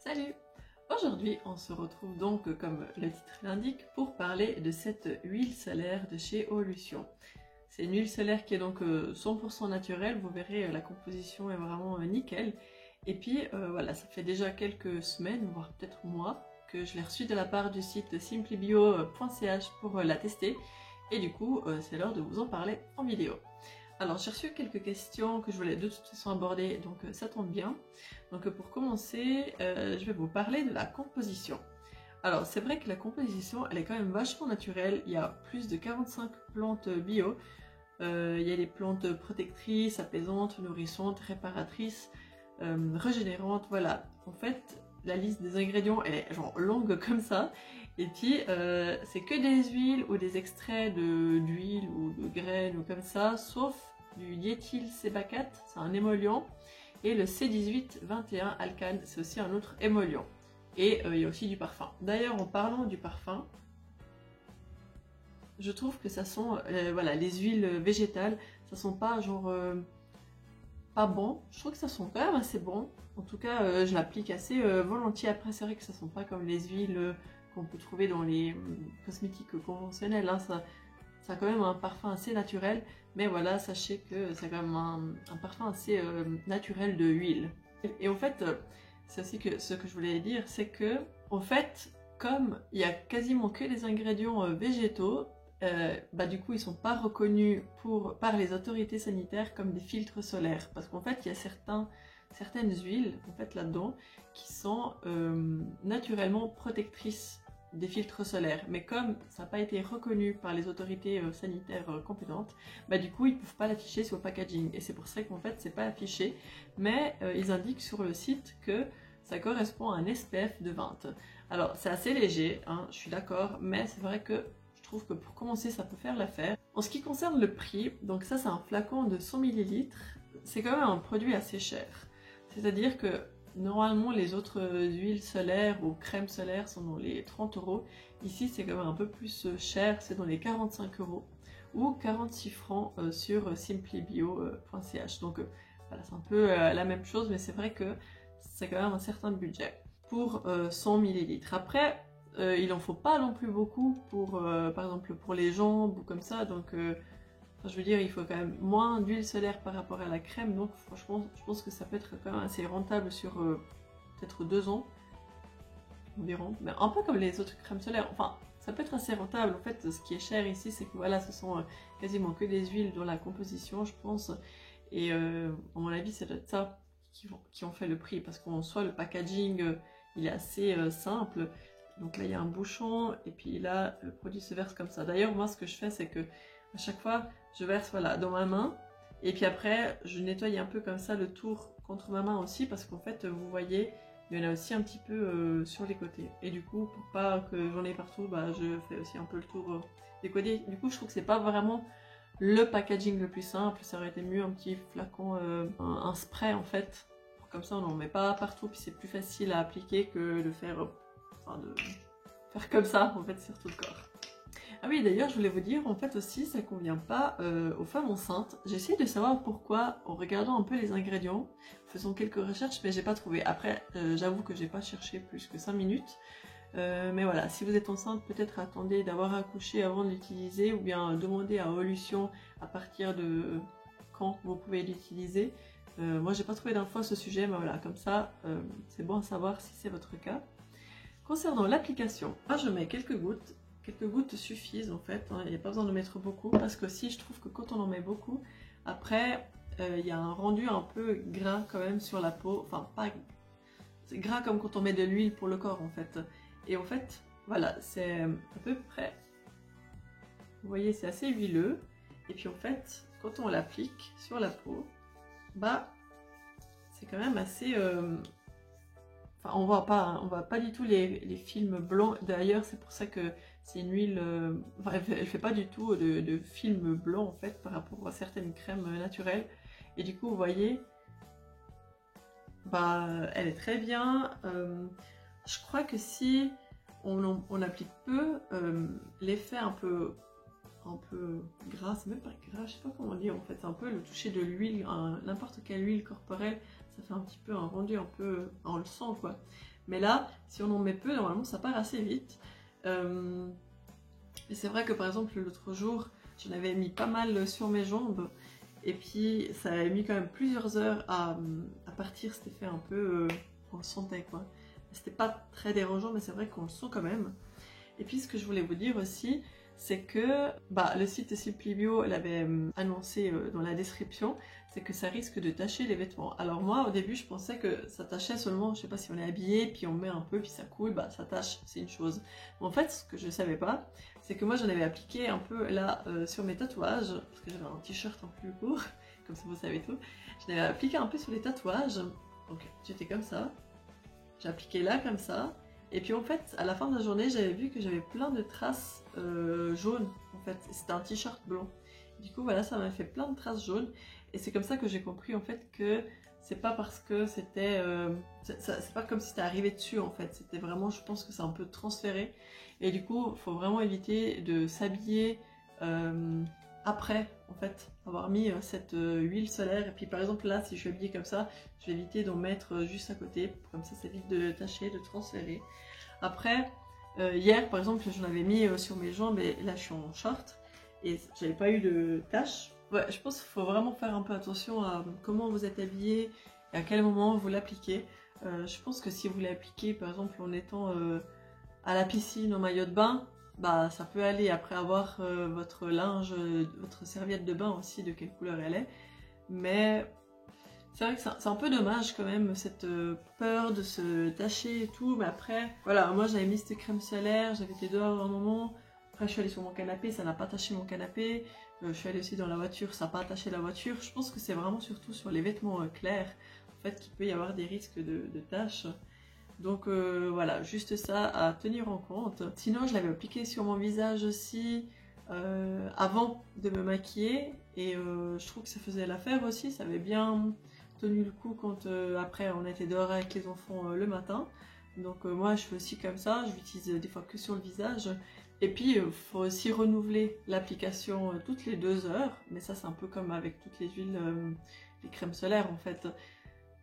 Salut! Aujourd'hui, on se retrouve donc, comme le titre l'indique, pour parler de cette huile solaire de chez Eolution. C'est une huile solaire qui est donc 100% naturelle, vous verrez la composition est vraiment nickel. Et puis voilà, ça fait déjà quelques semaines, voire peut-être mois, que je l'ai reçue de la part du site simplybio.ch pour la tester. Et du coup, c'est l'heure de vous en parler en vidéo. Alors j'ai reçu quelques questions que je voulais de toute façon aborder, donc ça tombe bien. Donc pour commencer, je vais vous parler de la composition. Alors c'est vrai que la composition, elle est quand même vachement naturelle. Il y a plus de 45 plantes bio. Il y a des plantes protectrices, apaisantes, nourrissantes, réparatrices, régénérantes, voilà. En fait, la liste des ingrédients, elle est genre longue comme ça. Et puis, c'est que des huiles ou des extraits d'huile ou de graines ou comme ça, sauf du diéthylsébacate, c'est un émollient, et le C1821 alcane, c'est aussi un autre émollient. Et il y a aussi du parfum. D'ailleurs, en parlant du parfum, je trouve que ça sent, voilà, les huiles végétales, ça sent pas genre pas bon. Je trouve que ça sent quand même assez bon. En tout cas, je l'applique assez volontiers. Après, c'est vrai que ça sent pas comme les huiles qu'on peut trouver dans les cosmétiques conventionnels. Hein. Ça a quand même un parfum assez naturel. Mais voilà, sachez que c'est quand même un parfum assez naturel de huile. Et en fait, c'est aussi que ce que je voulais dire, c'est que, en fait, comme il y a quasiment que des ingrédients végétaux, du coup ils sont pas reconnus par les autorités sanitaires comme des filtres solaires, parce qu'en fait il y a certaines huiles en fait là-dedans qui sont naturellement protectrices des filtres solaires, mais comme ça n'a pas été reconnu par les autorités sanitaires compétentes, du coup ils ne peuvent pas l'afficher sur le packaging, et c'est pour ça qu'en fait c'est pas affiché, mais ils indiquent sur le site que ça correspond à un SPF de 20. Alors c'est assez léger, hein, je suis d'accord, mais c'est vrai que je trouve que pour commencer ça peut faire l'affaire. En ce qui concerne le prix, donc ça c'est un flacon de 100 ml, c'est quand même un produit assez cher. C'est-à-dire que normalement les autres huiles solaires ou crèmes solaires sont dans les 30 €. Ici c'est quand même un peu plus cher, c'est dans les 45 € ou 46 francs sur simplybio.ch. Donc voilà, c'est un peu la même chose, mais c'est vrai que c'est quand même un certain budget pour 100 ml. Après, il en faut pas non plus beaucoup pour, par exemple, pour les jambes ou comme ça, donc je veux dire, il faut quand même moins d'huile solaire par rapport à la crème, donc franchement, je pense que ça peut être quand même assez rentable sur peut-être 2 ans environ, mais un peu comme les autres crèmes solaires, enfin, ça peut être assez rentable. En fait, ce qui est cher ici, c'est que voilà, ce sont quasiment que des huiles dans la composition, je pense, et à mon avis, c'est peut-être ça qui ont fait le prix, parce qu'en soi, le packaging, il est assez simple. Donc là il y a un bouchon et puis là le produit se verse comme ça. D'ailleurs moi ce que je fais c'est que à chaque fois je verse voilà dans ma main et puis après je nettoie un peu comme ça le tour contre ma main aussi, parce qu'en fait vous voyez il y en a aussi un petit peu sur les côtés, et du coup pour pas que j'en ai partout, je fais aussi un peu le tour des côtés. Du coup je trouve que c'est pas vraiment le packaging le plus simple, ça aurait été mieux un petit flacon, un spray en fait, comme ça on n'en met pas partout, puis c'est plus facile à appliquer que de faire comme ça en fait sur tout le corps. Ah oui, d'ailleurs je voulais vous dire, en fait aussi ça convient pas aux femmes enceintes. J'ai essayé de savoir pourquoi en regardant un peu les ingrédients, faisant quelques recherches, mais j'ai pas trouvé. Après j'avoue que j'ai pas cherché plus que 5 minutes, mais voilà, si vous êtes enceinte, peut-être attendez d'avoir accouché avant de l'utiliser, ou bien demandez à Eolution à partir de quand vous pouvez l'utiliser. Moi j'ai pas trouvé d'infos à ce sujet, mais voilà, comme ça c'est bon à savoir si c'est votre cas. Concernant l'application, moi je mets quelques gouttes suffisent en fait, hein, il n'y a pas besoin de mettre beaucoup, parce que si je trouve que quand on en met beaucoup, après il y a un rendu un peu gras quand même sur la peau, enfin pas c'est gras comme quand on met de l'huile pour le corps en fait, et en fait voilà, c'est à peu près, vous voyez c'est assez huileux, et puis en fait quand on l'applique sur la peau, c'est quand même assez... Enfin, on voit pas du tout les films blancs. D'ailleurs, c'est pour ça que c'est une huile... elle fait pas du tout de films blancs, en fait, par rapport à certaines crèmes naturelles. Et du coup, vous voyez, elle est très bien. Je crois que si on applique peu, l'effet un peu gras, c'est même pas gras, je sais pas comment dire en fait, c'est un peu le toucher de l'huile, n'importe quelle huile corporelle, ça fait un petit peu un rendu un peu, on le sent quoi. Mais là, si on en met peu, normalement ça part assez vite. Et c'est vrai que par exemple l'autre jour, j'en avais mis pas mal sur mes jambes. Et puis ça a mis quand même plusieurs heures à partir, cet effet un peu... on le sentait quoi. C'était pas très dérangeant, mais c'est vrai qu'on le sent quand même. Et puis ce que je voulais vous dire aussi, c'est que le site Simply Bio l'avait annoncé dans la description, c'est que ça risque de tacher les vêtements. Alors moi au début je pensais que ça tachait seulement, je sais pas si on est habillé, puis on met un peu, puis ça coule, ça tâche, c'est une chose. Mais en fait ce que je savais pas, c'est que moi j'en avais appliqué un peu là sur mes tatouages, parce que j'avais un t-shirt en plus court, comme ça vous savez tout. J'en avais appliqué un peu sur les tatouages, donc j'étais comme ça, j'ai appliqué là comme ça. Et puis en fait, à la fin de la journée, j'avais vu que j'avais plein de traces jaunes, en fait. C'était un t-shirt blanc. Du coup, voilà, ça m'a fait plein de traces jaunes. Et c'est comme ça que j'ai compris, en fait, que c'est pas parce que c'était... c'est pas comme si c'était arrivé dessus, en fait. C'était vraiment, je pense que c'est un peu transféré. Et du coup, il faut vraiment éviter de s'habiller après, en fait, avoir mis cette huile solaire. Et puis par exemple, là, si je suis habillée comme ça, je vais éviter d'en mettre juste à côté. Comme ça évite de tacher, de transférer. Après, hier, par exemple, j'en avais mis sur mes jambes et là, je suis en short. Et j'avais pas eu de taches. Ouais, je pense qu'il faut vraiment faire un peu attention à comment vous êtes habillé et à quel moment vous l'appliquez. Je pense que si vous l'appliquez, par exemple, en étant à la piscine en maillot de bain, ça peut aller après avoir votre linge, votre serviette de bain aussi, de quelle couleur elle est. Mais c'est vrai que c'est un peu dommage quand même, cette peur de se tacher et tout. Mais après, voilà, moi j'avais mis cette crème solaire, j'avais été dehors un moment. Après je suis allée sur mon canapé, ça n'a pas taché mon canapé. Je suis allée aussi dans la voiture, ça n'a pas taché la voiture. Je pense que c'est vraiment surtout sur les vêtements clairs, en fait, qu'il peut y avoir des risques de taches. Donc voilà, juste ça à tenir en compte. Sinon, je l'avais appliqué sur mon visage aussi avant de me maquiller. Et je trouve que ça faisait l'affaire aussi. Ça avait bien tenu le coup quand après on était dehors avec les enfants le matin. Donc moi, je fais aussi comme ça. Je l'utilise des fois que sur le visage. Et puis, il faut aussi renouveler l'application toutes les 2 heures. Mais ça, c'est un peu comme avec toutes les huiles, les crèmes solaires en fait,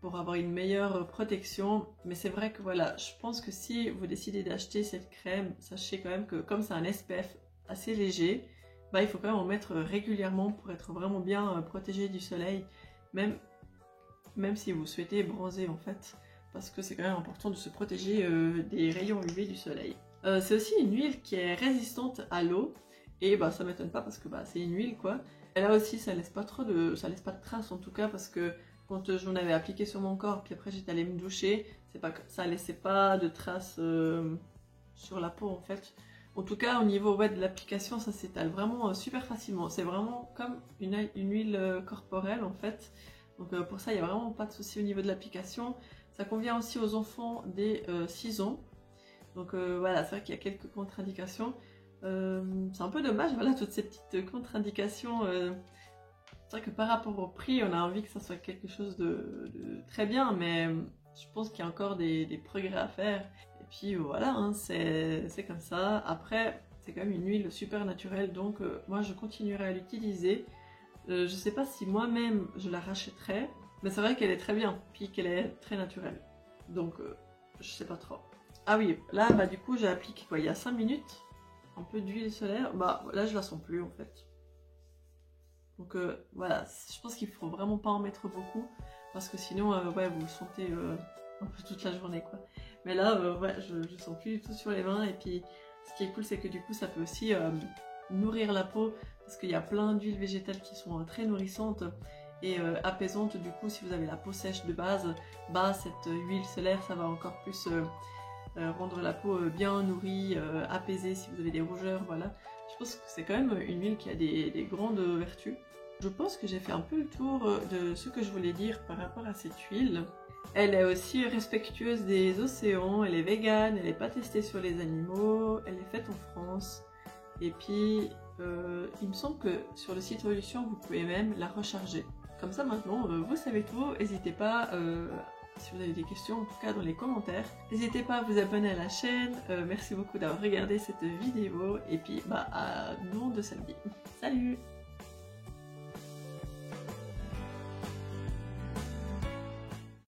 pour avoir une meilleure protection. Mais c'est vrai que voilà, je pense que si vous décidez d'acheter cette crème, sachez quand même que comme c'est un SPF assez léger, il faut quand même en mettre régulièrement pour être vraiment bien protégé du soleil, même si vous souhaitez bronzer en fait, parce que c'est quand même important de se protéger des rayons UV du soleil. C'est aussi une huile qui est résistante à l'eau, et ça m'étonne pas parce que c'est une huile quoi. Et là aussi ça laisse pas de traces en tout cas, parce que quand j'en avais appliqué sur mon corps, puis après j'étais allée me doucher, ça laissait pas de traces sur la peau en fait. En tout cas au niveau de l'application, ça s'étale vraiment super facilement. C'est vraiment comme une huile corporelle en fait. Donc pour ça il n'y a vraiment pas de souci au niveau de l'application. Ça convient aussi aux enfants dès 6 ans. Donc voilà, c'est vrai qu'il y a quelques contre-indications. C'est un peu dommage, voilà, toutes ces petites contre-indications. C'est vrai que par rapport au prix, on a envie que ça soit quelque chose de très bien, mais je pense qu'il y a encore des progrès à faire. Et puis voilà, hein, c'est comme ça. Après, c'est quand même une huile super naturelle, donc moi je continuerai à l'utiliser. Je sais pas si moi-même je la rachèterai, mais c'est vrai qu'elle est très bien, puis qu'elle est très naturelle. Donc je sais pas trop. Ah oui, là du coup j'ai appliqué quoi, il y a 5 minutes, un peu d'huile solaire. Là je la sens plus en fait. Donc voilà, je pense qu'il faut vraiment pas en mettre beaucoup, parce que sinon vous le sentez un peu toute la journée quoi. Mais là je sens plus du tout sur les mains. Et puis ce qui est cool, c'est que du coup ça peut aussi nourrir la peau, parce qu'il y a plein d'huiles végétales qui sont très nourrissantes et apaisantes. Du coup si vous avez la peau sèche de base, cette huile solaire ça va encore plus rendre la peau bien nourrie, apaisée si vous avez des rougeurs, voilà. Je pense que c'est quand même une huile qui a des grandes vertus. Je pense que j'ai fait un peu le tour de ce que je voulais dire par rapport à cette huile. Elle est aussi respectueuse des océans, elle est végane, elle n'est pas testée sur les animaux, elle est faite en France. Et puis, il me semble que sur le site Evolution, vous pouvez même la recharger. Comme ça maintenant, vous savez tout, n'hésitez pas... si vous avez des questions, en tout cas dans les commentaires. N'hésitez pas à vous abonner à la chaîne. Merci beaucoup d'avoir regardé cette vidéo. Et puis, à nous de samedi. Salut!